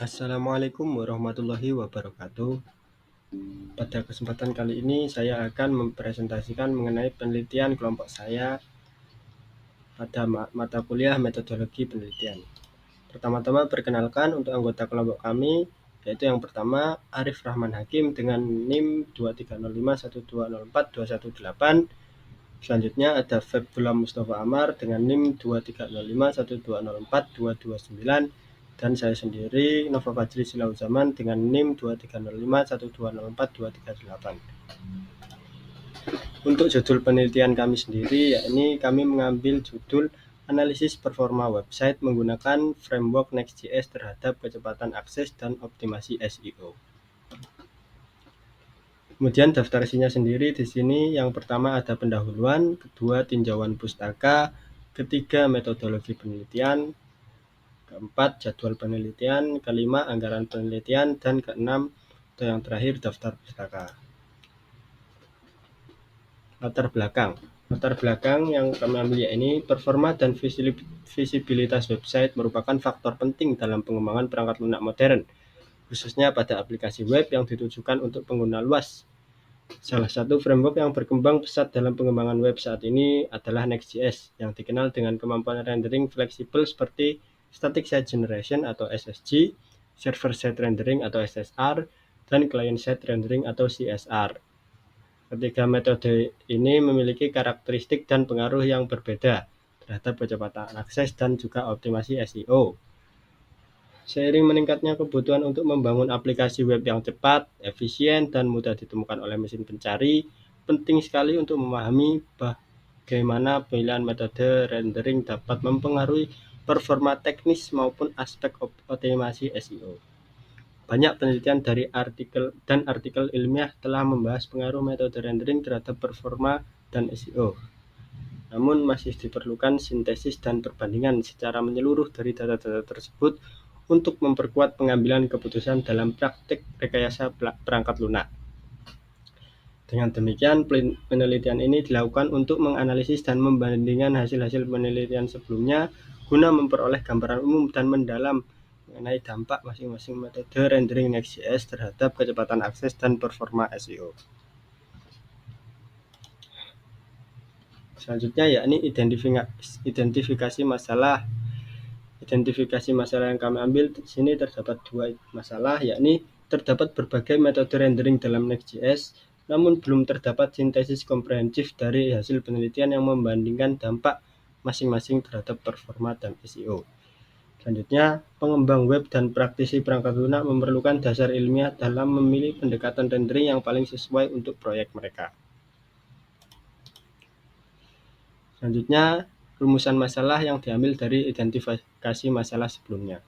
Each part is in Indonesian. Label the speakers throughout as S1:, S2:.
S1: Assalamualaikum warahmatullahi wabarakatuh. Pada kesempatan kali ini saya akan mempresentasikan mengenai penelitian kelompok saya pada mata kuliah metodologi penelitian. Pertama-tama perkenalkan untuk anggota kelompok kami, yaitu yang pertama Arif Rahman Hakim dengan NIM 23051204218. Selanjutnya ada Febdullah Mustafa Amar dengan NIM 23051204229. Dan saya sendiri Nova Fajri Silauzaman dengan NIM 23051204238. Untuk judul penelitian kami sendiri, yakni kami mengambil judul analisis performa website menggunakan framework Next.js terhadap kecepatan akses dan optimasi SEO. Kemudian daftar isinya sendiri di sini yang pertama ada pendahuluan, kedua tinjauan pustaka, ketiga metodologi penelitian, keempat jadwal penelitian, kelima anggaran penelitian, dan keenam atau yang terakhir daftar pustaka. Latar belakang yang kami ambil yakni performa dan visibilitas website merupakan faktor penting dalam pengembangan perangkat lunak modern, khususnya pada aplikasi web yang ditujukan untuk pengguna luas. Salah satu framework yang berkembang pesat dalam pengembangan web saat ini adalah Next.js, yang dikenal dengan kemampuan rendering fleksibel seperti Static Site Generation atau SSG, Server Side Rendering atau SSR, dan Client Side Rendering atau CSR. Ketiga metode ini memiliki karakteristik dan pengaruh yang berbeda terhadap kecepatan akses dan juga optimasi SEO. Seiring meningkatnya kebutuhan untuk membangun aplikasi web yang cepat, efisien, dan mudah ditemukan oleh mesin pencari, penting sekali untuk memahami bagaimana pemilihan metode rendering dapat mempengaruhi performa teknis maupun aspek optimasi SEO. Banyak penelitian dari artikel ilmiah telah membahas pengaruh metode rendering terhadap performa dan SEO. Namun masih diperlukan sintesis dan perbandingan secara menyeluruh dari data-data tersebut untuk memperkuat pengambilan keputusan dalam praktik rekayasa perangkat lunak. Dengan demikian, penelitian ini dilakukan untuk menganalisis dan membandingkan hasil-hasil penelitian sebelumnya guna memperoleh gambaran umum dan mendalam mengenai dampak masing-masing metode rendering Next.js terhadap kecepatan akses dan performa SEO. Selanjutnya yakni identifikasi masalah. Identifikasi masalah yang kami ambil di sini terdapat dua masalah, yakni terdapat berbagai metode rendering dalam Next.js, namun belum terdapat sintesis komprehensif dari hasil penelitian yang membandingkan dampak masing-masing terhadap performa dan SEO. Selanjutnya, pengembang web dan praktisi perangkat lunak memerlukan dasar ilmiah dalam memilih pendekatan rendering yang paling sesuai untuk proyek mereka. Selanjutnya, rumusan masalah yang diambil dari identifikasi masalah sebelumnya.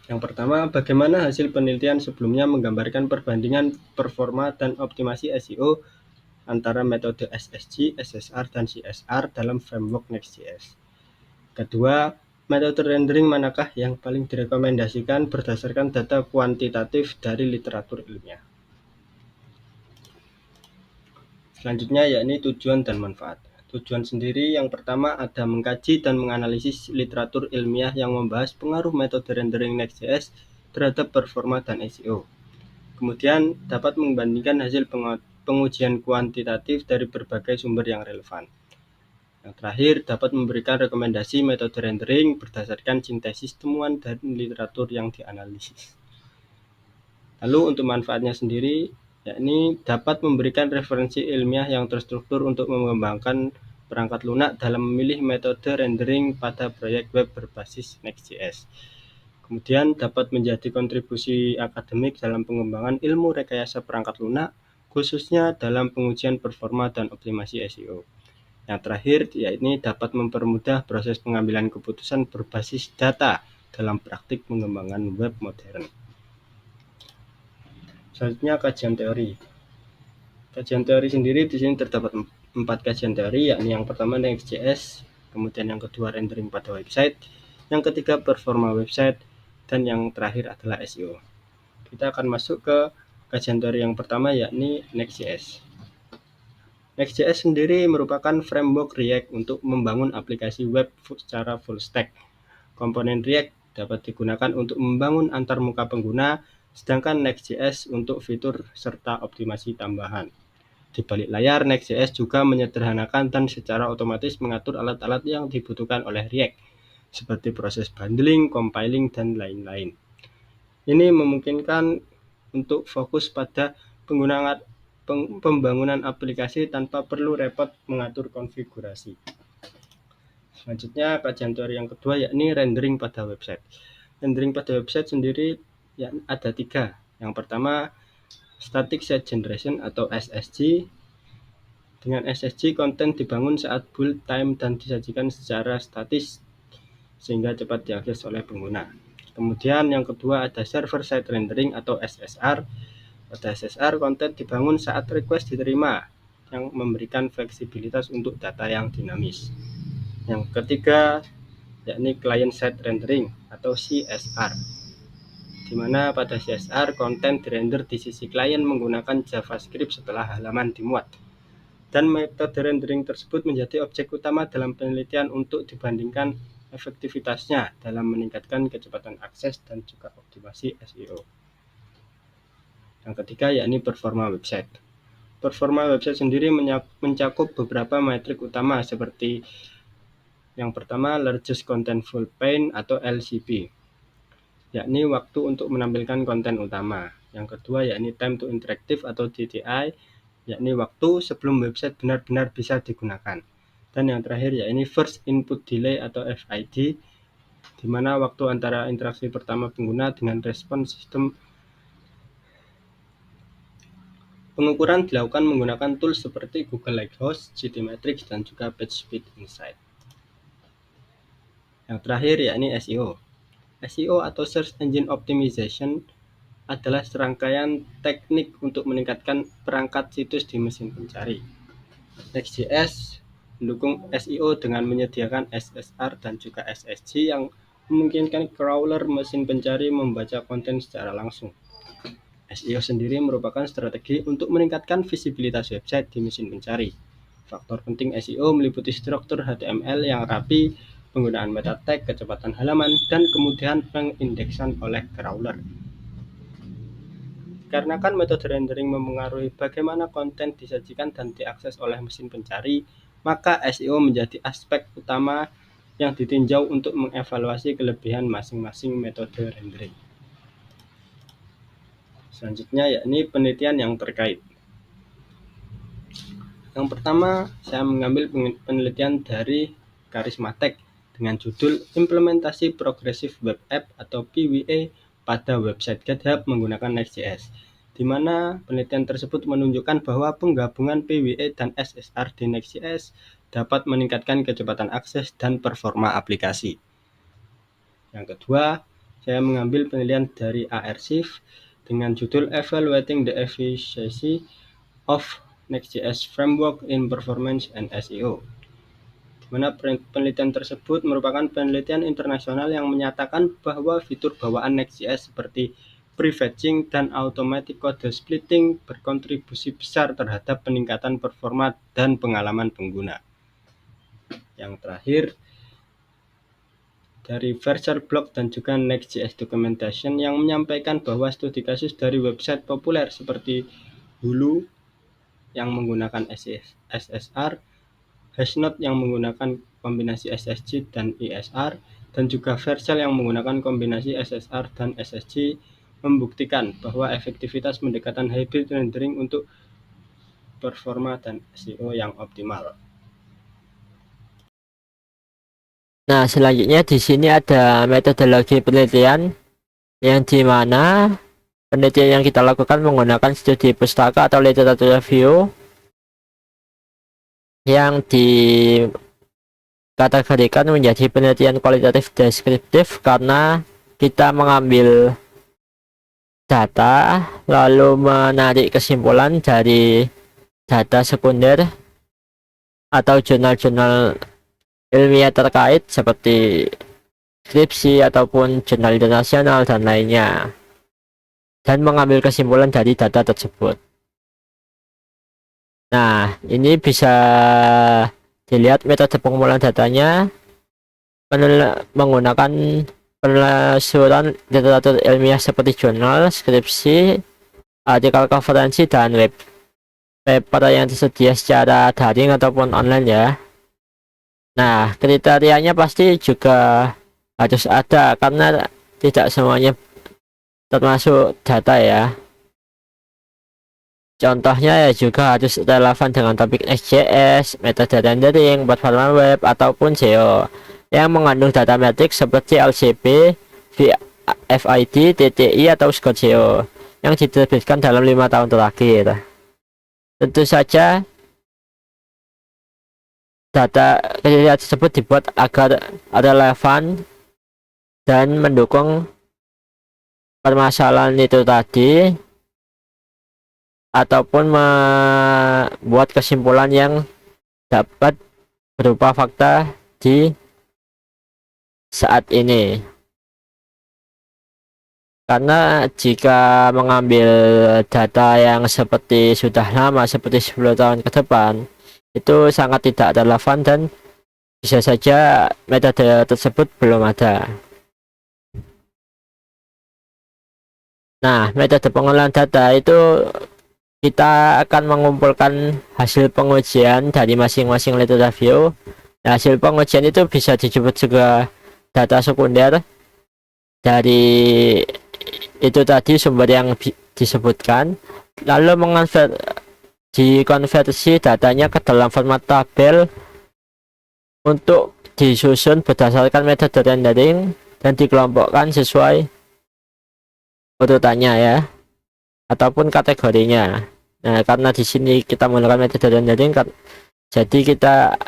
S1: Yang pertama, bagaimana hasil penelitian sebelumnya menggambarkan perbandingan performa dan optimasi SEO antara metode SSG, SSR, dan CSR dalam framework Next.js. Kedua, metode rendering manakah yang paling direkomendasikan berdasarkan data kuantitatif dari literatur ilmiah. Selanjutnya yakni tujuan dan manfaat. Tujuan sendiri yang pertama ada mengkaji dan menganalisis literatur ilmiah yang membahas pengaruh metode rendering Next.js terhadap performa dan SEO. Kemudian dapat membandingkan hasil pengujian kuantitatif dari berbagai sumber yang relevan. Yang terakhir dapat memberikan rekomendasi metode rendering berdasarkan sintesis temuan dan literatur yang dianalisis. Lalu untuk manfaatnya sendiri, yakni dapat memberikan referensi ilmiah yang terstruktur untuk mengembangkan perangkat lunak dalam memilih metode rendering pada proyek web berbasis Next.js. Kemudian dapat menjadi kontribusi akademik dalam pengembangan ilmu rekayasa perangkat lunak, khususnya dalam pengujian performa dan optimasi SEO. Yang terakhir, yakni dapat mempermudah proses pengambilan keputusan berbasis data dalam praktik pengembangan web modern. Selanjutnya kajian teori. Kajian teori sendiri di sini terdapat 4 kajian teori, yakni yang pertama Next.js, kemudian yang kedua rendering pada website, yang ketiga performa website, dan yang terakhir adalah SEO. Kita akan masuk ke kajian teori yang pertama, yakni Next.js. Next.js sendiri merupakan framework React untuk membangun aplikasi web secara full stack. Komponen React dapat digunakan untuk membangun antarmuka pengguna, sedangkan Next.js untuk fitur serta optimasi tambahan. Di balik layar, Next.js juga menyederhanakan dan secara otomatis mengatur alat-alat yang dibutuhkan oleh React, seperti proses bundling, compiling, dan lain-lain. Ini memungkinkan untuk fokus pada pembangunan aplikasi tanpa perlu repot mengatur konfigurasi. Selanjutnya, kajian teori yang kedua yakni rendering pada website. Rendering pada website sendiri ya, ada 3. Yang pertama, Static Site Generation atau SSG. Dengan SSG, konten dibangun saat build time dan disajikan secara statis sehingga cepat diakses oleh pengguna. Kemudian yang kedua ada Server Side Rendering atau SSR. Pada SSR, konten dibangun saat request diterima yang memberikan fleksibilitas untuk data yang dinamis. Yang ketiga yakni Client Side Rendering atau CSR, di mana pada CSR konten dirender di sisi klien menggunakan JavaScript setelah halaman dimuat. Dan metode rendering tersebut menjadi objek utama dalam penelitian untuk dibandingkan efektivitasnya dalam meningkatkan kecepatan akses dan juga optimasi SEO. Yang ketiga yakni performa website. Performa website sendiri mencakup beberapa metrik utama seperti yang pertama, Largest Contentful Paint atau LCP, yakni waktu untuk menampilkan konten utama. Yang kedua yakni Time to Interactive atau TTI, yakni waktu sebelum website benar-benar bisa digunakan. Dan yang terakhir yakni First Input Delay atau FID, di mana waktu antara interaksi pertama pengguna dengan respon sistem. Pengukuran dilakukan menggunakan tools seperti Google Lighthouse, GTmetrix, dan juga PageSpeed Insight. Yang terakhir yakni SEO. SEO atau Search Engine Optimization adalah serangkaian teknik untuk meningkatkan perangkat situs di mesin pencari. Next.js mendukung SEO dengan menyediakan SSR dan juga SSG yang memungkinkan crawler mesin pencari membaca konten secara langsung. SEO sendiri merupakan strategi untuk meningkatkan visibilitas website di mesin pencari. Faktor penting SEO meliputi struktur HTML yang rapi, penggunaan meta tag, kecepatan halaman, dan kemudian pengindeksan oleh crawler. Karena kan metode rendering memengaruhi bagaimana konten disajikan dan diakses oleh mesin pencari, maka SEO menjadi aspek utama yang ditinjau untuk mengevaluasi kelebihan masing-masing metode rendering. Selanjutnya yakni penelitian yang terkait. Yang pertama, saya mengambil penelitian dari Charisma-Tech dengan judul Implementasi Progressive Web App atau PWA pada website GitHub menggunakan Next.js, di mana penelitian tersebut menunjukkan bahwa penggabungan PWA dan SSR di Next.js dapat meningkatkan kecepatan akses dan performa aplikasi. Yang kedua, saya mengambil penelitian dari Arshift dengan judul Evaluating the Efficiency of Next.js Framework in Performance and SEO, di mana penelitian tersebut merupakan penelitian internasional yang menyatakan bahwa fitur bawaan Next.js seperti prefetching dan automatic code splitting berkontribusi besar terhadap peningkatan performa dan pengalaman pengguna. Yang terakhir, dari VersailBlog dan juga Next.js Documentation yang menyampaikan bahwa studi kasus dari website populer seperti Hulu yang menggunakan SSR, Hashnote yang menggunakan kombinasi SSG dan ISR, dan juga Vercel yang menggunakan kombinasi SSR dan SSG membuktikan bahwa efektivitas pendekatan hybrid rendering untuk performa dan SEO yang optimal.
S2: Nah, selanjutnya di sini ada metodologi penelitian yang dimana penelitian yang kita lakukan menggunakan studi pustaka atau literature review yang dikategorikan menjadi penelitian kualitatif deskriptif karena kita mengambil data lalu menarik kesimpulan dari data sekunder atau jurnal-jurnal ilmiah terkait seperti skripsi ataupun jurnal internasional dan lainnya, dan mengambil kesimpulan dari data tersebut. Nah, ini bisa dilihat metode pengumpulan datanya menggunakan penelusuran literatur ilmiah seperti jurnal, skripsi, artikel konferensi, dan web paper yang tersedia secara daring ataupun online ya. Nah, kriterianya pasti juga harus ada karena tidak semuanya termasuk data ya. Contohnya ya juga harus relevan dengan topik XJS, metode rendering, platform web, ataupun SEO yang mengandung data metrik seperti LCP, FID, TTI, atau skor SEO yang diterbitkan dalam 5 tahun terakhir. Tentu saja data kriteria tersebut dibuat agar relevan dan mendukung permasalahan itu tadi, ataupun membuat kesimpulan yang dapat berupa fakta di saat ini. Karena jika mengambil data yang seperti sudah lama, seperti 10 tahun ke depan, itu sangat tidak relevan dan bisa saja metode tersebut belum ada. Nah, metode pengolahan data itu kita akan mengumpulkan hasil pengujian dari masing-masing literatur review. Nah, hasil pengujian itu bisa disebut juga data sekunder dari itu tadi sumber yang disebutkan, lalu dikonversi datanya ke dalam format tabel untuk disusun berdasarkan metode rendering dan dikelompokkan sesuai urutannya ya, ataupun kategorinya. Nah, karena di sini kita menggunakan metode rendering, jadi kita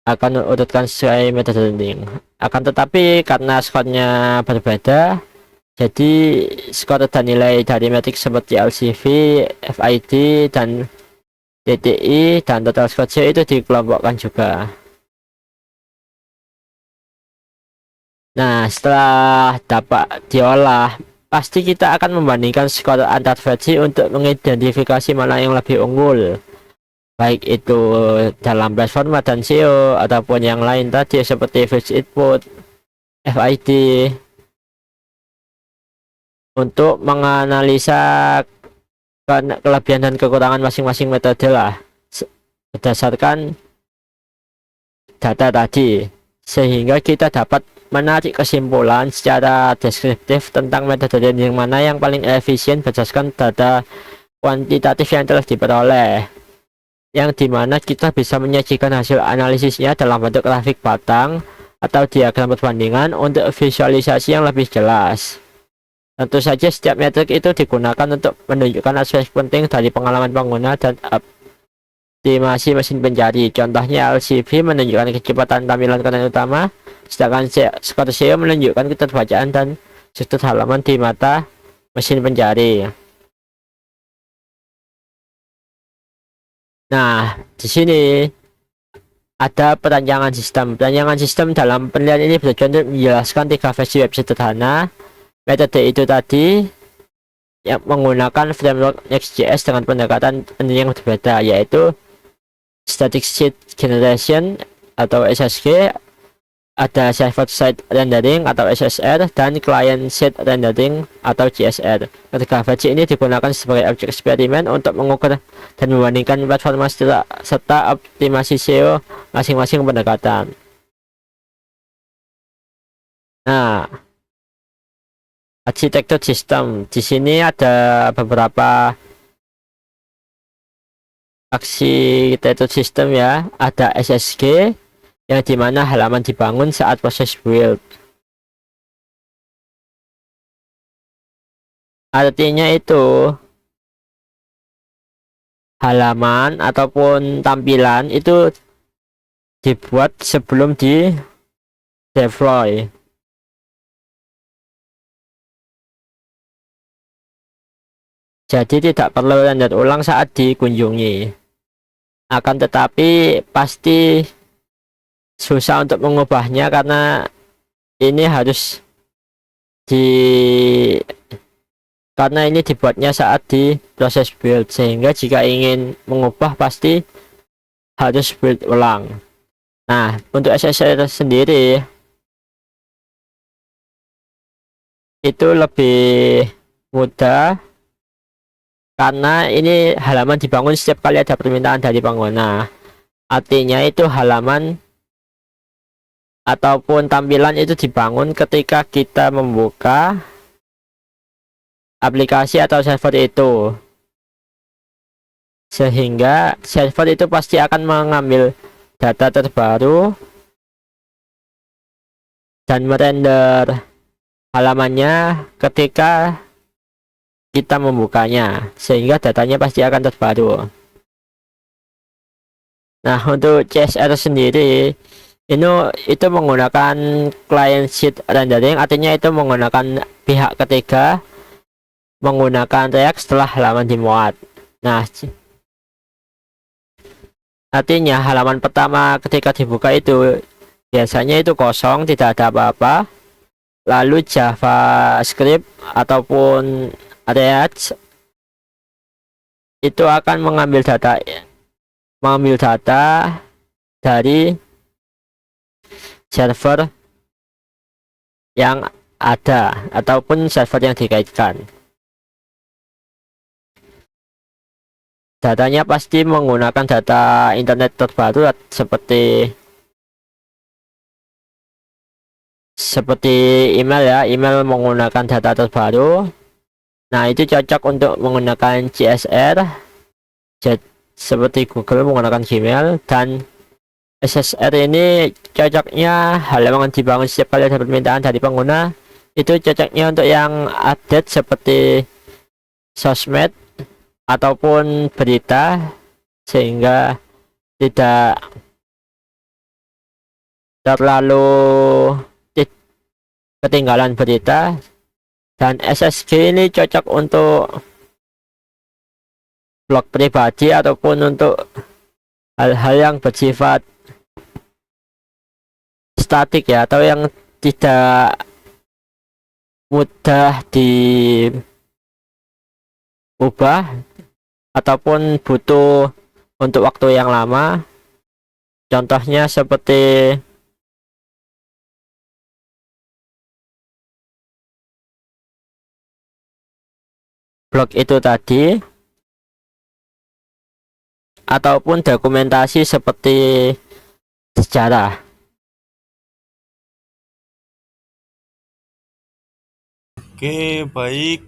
S2: akan urutkan sesuai metode rendering. Akan tetapi karena skornya berbeda, jadi skor dan nilai dari metrik seperti LCV, FID, dan TTI, dan total score itu dikelompokkan juga. Nah, setelah dapat diolah, pasti kita akan membandingkan skor antar versi untuk mengidentifikasi mana yang lebih unggul, baik itu dalam performa dan SEO ataupun yang lain tadi seperti first input, FID, untuk menganalisa kelebihan dan kekurangan masing-masing metode lah berdasarkan data tadi, sehingga kita dapat menarik kesimpulan secara deskriptif tentang metode yang mana yang paling efisien berdasarkan data kuantitatif yang telah diperoleh, yang dimana kita bisa menyajikan hasil analisisnya dalam bentuk grafik batang atau diagram perbandingan untuk visualisasi yang lebih jelas. Tentu saja setiap metrik itu digunakan untuk menunjukkan aspek penting dari pengalaman pengguna dan optimasi mesin pencari. Contohnya LCV menunjukkan kecepatan tampilan konten utama, sedangkan skor SEO menunjukkan keterbacaan dan struktur halaman di mata mesin pencari. Nah, di sini ada perancangan sistem. Perancangan sistem dalam penelitian ini bertujuan untuk menjelaskan 3 versi web sederhana. Metode itu tadi yang menggunakan framework Next.js dengan pendekatan yang berbeda, yaitu Static Site Generation atau SSG, ada Server Side Rendering atau SSR, dan Client Side Rendering atau CSR. Ketiga versi ini digunakan sebagai objek eksperimen untuk mengukur dan membandingkan performa serta optimasi SEO masing-masing pendekatan. Nah, arsitektur sistem di sini ada beberapa arsitektur sistem ya. Ada SSG yang dimana halaman dibangun saat proses build, artinya itu halaman ataupun tampilan itu dibuat sebelum di deploy. Jadi tidak perlu render ulang saat dikunjungi. Akan tetapi pasti susah untuk mengubahnya karena ini harus karena ini dibuatnya saat di proses build, sehingga jika ingin mengubah pasti harus build ulang. Nah, untuk SSR sendiri itu lebih mudah karena ini halaman dibangun setiap kali ada permintaan dari pengguna. Artinya itu halaman ataupun tampilan itu dibangun ketika kita membuka aplikasi atau server itu, sehingga server itu pasti akan mengambil data terbaru dan merender halamannya ketika kita membukanya, sehingga datanya pasti akan terbaru. Nah, untuk CSR sendiri itu menggunakan client side rendering, artinya itu menggunakan pihak ketiga menggunakan React setelah halaman dimuat. Nah, artinya halaman pertama ketika dibuka itu biasanya itu kosong, tidak ada apa-apa. Lalu JavaScript ataupun React itu akan mengambil data dari server yang ada ataupun server yang dikaitkan. Datanya pasti menggunakan data internet terbaru seperti email ya, email menggunakan data terbaru. Nah, itu cocok untuk menggunakan CSR seperti Google menggunakan Gmail, dan SSR ini cocoknya halaman dibangun setiap kali ada permintaan dari pengguna. Itu cocoknya untuk yang update seperti sosmed ataupun berita, sehingga tidak terlalu ketinggalan berita. Dan SSG ini cocok untuk blog pribadi ataupun untuk hal-hal yang bersifat statik ya, atau yang tidak mudah diubah ataupun butuh untuk waktu yang lama. Contohnya seperti blog itu tadi, ataupun dokumentasi seperti sejarah.
S3: Oke, baik.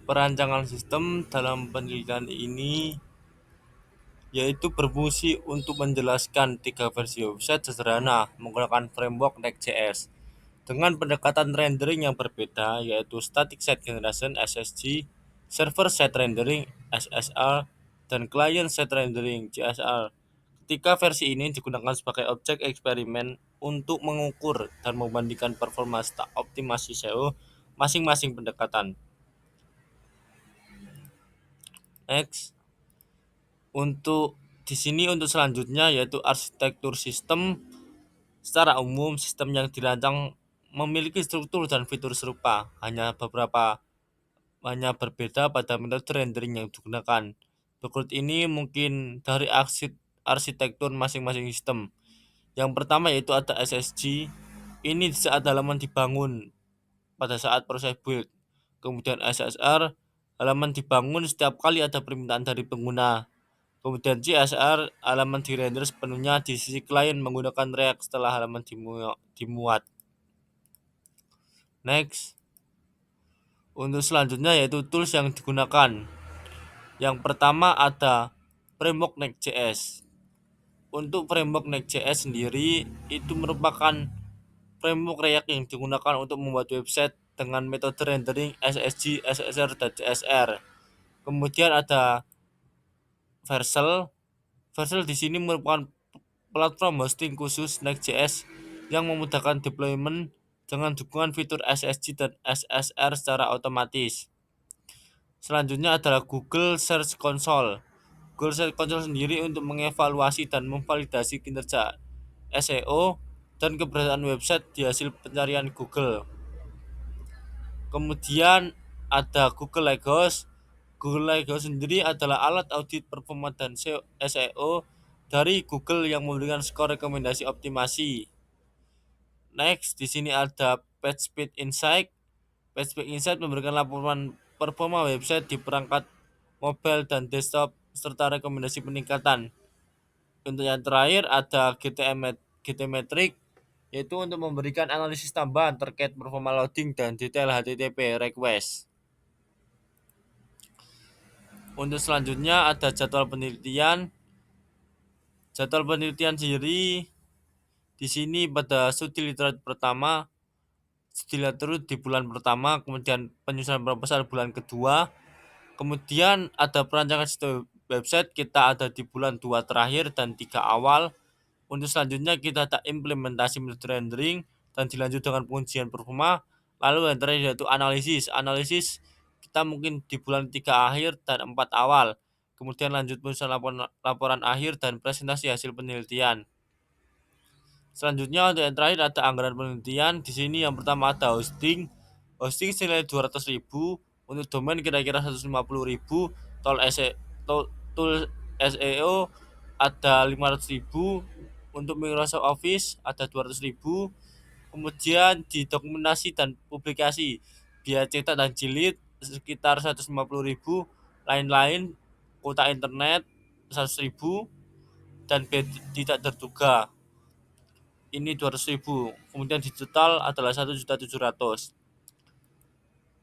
S3: Perancangan sistem dalam pendidikan ini yaitu berfungsi untuk menjelaskan 3 versi website sederhana menggunakan framework Next.js dengan pendekatan rendering yang berbeda, yaitu Static Site Generation (SSG), Server Side Rendering (SSR), dan Client Side Rendering (CSR. Ketiga versi ini digunakan sebagai objek eksperimen untuk mengukur dan membandingkan performa stack optimasi SEO masing-masing pendekatan. Next, untuk di sini untuk selanjutnya yaitu arsitektur sistem. Secara umum, sistem yang dirancang memiliki struktur dan fitur serupa, hanya berbeda pada metode rendering yang digunakan. Berikut ini mungkin dari arsitektur masing-masing sistem. Yang pertama yaitu ada SSG. Ini saat halaman dibangun pada saat proses build. Kemudian SSR, halaman dibangun setiap kali ada permintaan dari pengguna. Kemudian CSR, halaman dirender sepenuhnya di sisi klien menggunakan React setelah halaman dimuat. Next, untuk selanjutnya yaitu tools yang digunakan. Yang pertama ada framework Next.js. Untuk framework Next.js sendiri itu merupakan framework React yang digunakan untuk membuat website dengan metode rendering SSG, SSR, dan CSR. Kemudian ada Vercel. Vercel di sini merupakan platform hosting khusus Next.js yang memudahkan deployment dengan dukungan fitur SSG dan SSR secara otomatis. Selanjutnya adalah Google Search Console. Google Search Console sendiri untuk mengevaluasi dan memvalidasi kinerja SEO dan keberadaan website di hasil pencarian Google. Kemudian ada Google Lighthouse. Google Lighthouse sendiri adalah alat audit performa dan SEO dari Google yang memberikan skor rekomendasi optimasi. Next, di sini ada PageSpeed Insight. PageSpeed Insight memberikan laporan performa website di perangkat mobile dan desktop serta rekomendasi peningkatan. Untuk yang terakhir ada GTmetrix, yaitu untuk memberikan analisis tambahan terkait performa loading dan detail HTTP request. Untuk selanjutnya ada jadwal penelitian. Jadwal penelitian sendiri di sini pada studi literatur pertama, studi literatur di bulan pertama, kemudian penyusunan proposal bulan kedua, kemudian ada perancangan sistem website kita ada di bulan 2 terakhir dan 3 awal. Untuk selanjutnya kita ada implementasi metode rendering dan dilanjut dengan pengujian performa. Lalu yang terakhir yaitu analisis. Analisis kita mungkin di bulan 3 akhir dan 4 awal. Kemudian lanjut penyusunan laporan akhir dan presentasi hasil penelitian. Selanjutnya untuk yang terakhir ada anggaran penelitian. Di sini yang pertama ada hosting. Hosting senilai 200.000, untuk domain kira-kira 150.000, tool SEO ada 500.000, untuk Microsoft Office ada 200.000. Kemudian di dokumentasi dan publikasi biaya cetak dan jilid sekitar 150.000, lain-lain kuota internet 100.000, dan bed tidak terduga ini 200.000. Kemudian digital adalah 1.700.000.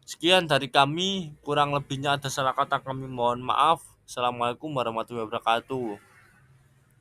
S3: Sekian dari kami, kurang lebihnya ada salah kata kami mohon maaf. Assalamualaikum warahmatullahi wabarakatuh.